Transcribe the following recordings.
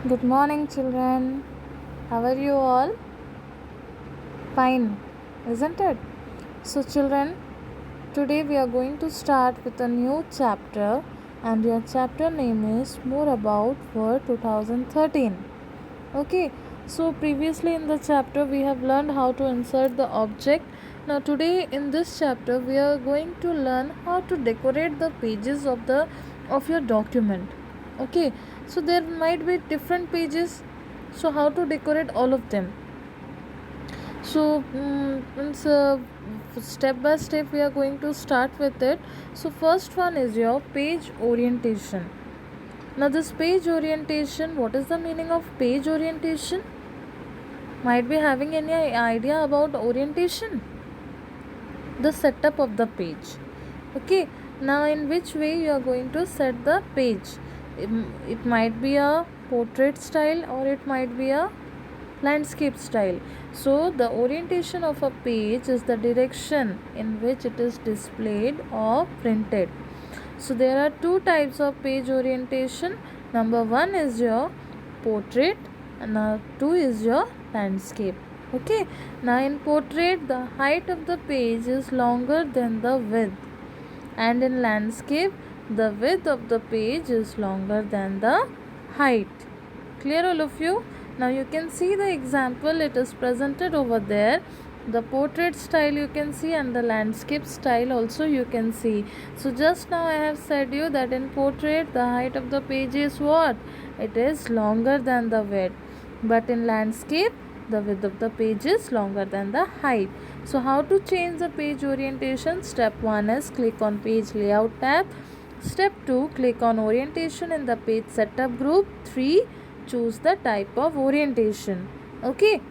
Good morning, children. How are you all? Fine, isn't it? So, children, today we are going to start with a new chapter, and your chapter name is More About Word 2013. Okay, so previously in the chapter we have learned how to insert the object. Now, today in this chapter we are going to learn how to decorate the pages of your document. Okay, so there might be different pages, so how to decorate all of them. So step by step we are going to start with it. So first one is your page orientation. Now this page orientation, what is the meaning of page orientation? Might be having any idea about orientation? The setup of the page. Okay, now in which way you are going to set the page? It might be a portrait style or it might be a landscape style. So the orientation of a page is the direction in which it is displayed or printed. So there are two types of page orientation. Number one is your portrait and number two is your landscape. Okay, now in portrait the height of the page is longer than the width, and in landscape the width of the page is longer than the height. Clear all of you? Now you can see the example, it is presented over there. The portrait style you can see and the landscape style also you can see. So just now I have said you that in portrait the height of the page is what? It is longer than the width. But in landscape the width of the page is longer than the height. So how to change the page orientation? Step 1 is click on page layout tab. Step 2, click on orientation in the page setup group. 3, choose the type of orientation. Okay,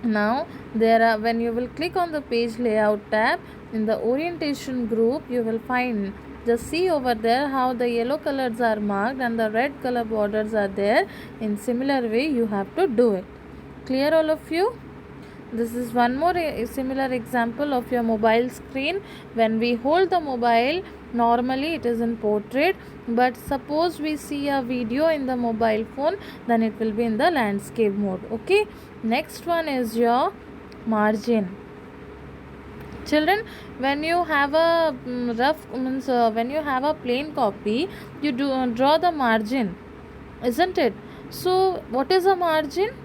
now there are, when you will click on the page layout tab in the orientation group, you will find, just see over there how the yellow colors are marked and the red color borders are there. In similar way you have to do it. Clear all of you? This is one more similar example of your mobile screen. When we hold the mobile, normally it is in portrait, but suppose we see a video in the mobile phone, then it will be in the landscape mode. Okay, next one is your margin. Children, when you have a when you have a plain copy, you do draw the margin, isn't it? So what is a margin?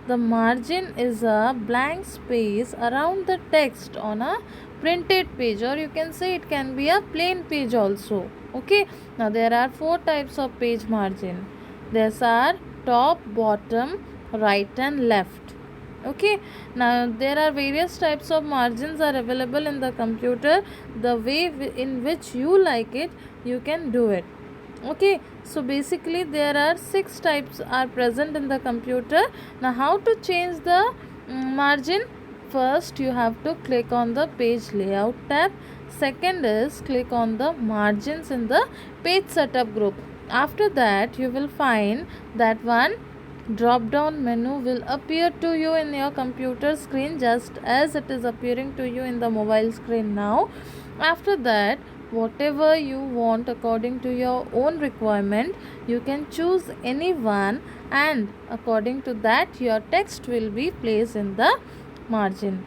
The margin is a blank space around the text on a printed page, or you can say it can be a plain page also. Okay, now there are four types of page margin. These are top, bottom, right and left. Okay, now there are various types of margins are available in the computer. The way in which you like it, you can do it. Okay, so basically there are 6 types are present in the computer. Now how to change the margin? First you have to click on the page layout tab. Second is click on the margins in the page setup group. After that you will find that one drop down menu will appear to you in your computer screen, just as it is appearing to you in the mobile screen now. After that, whatever you want according to your own requirement, you can choose any one, and according to that your text will be placed in the margin.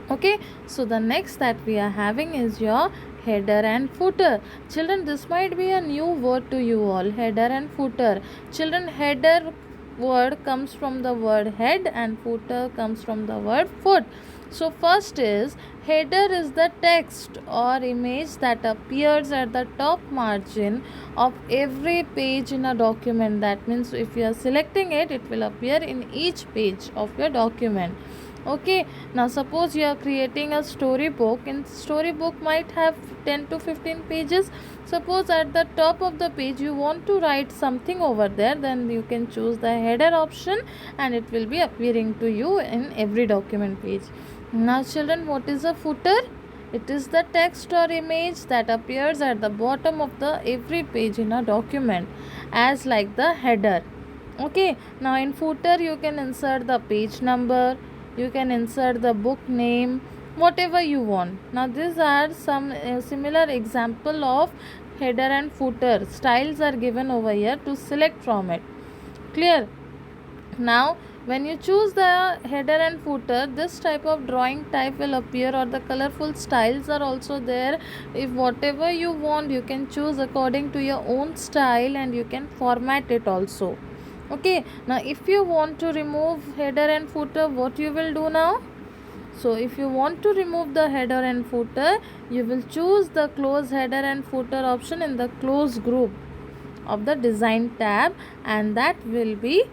Okay, so the next that we are having is your header and footer. Children, this might be a new word to you all, header and footer. Children, header word comes from the word head and footer comes from the word foot. So first is, header is the text or image that appears at the top margin of every page in a document. That means if you are selecting it, it will appear in each page of your document. Okay, now suppose you are creating a storybook, and storybook might have 10 to 15 pages. Suppose at the top of the page you want to write something over there, then you can choose the header option and it will be appearing to you in every document page. Now children, what is a footer? It is the text or image that appears at the bottom of the every page in a document, as like the header. Okay, now in footer you can insert the page number, you can insert the book name, whatever you want. Now these are some similar example of header and footer styles are given over here to select from it. Clear? Now when you choose the header and footer, this type of drawing type will appear, or the colorful styles are also there. If whatever you want, you can choose according to your own style, and you can format it also. Okay, now if you want to remove header and footer, what you will do now? So if you want to remove the header and footer, you will choose the close header and footer option in the close group of the design tab, and that will be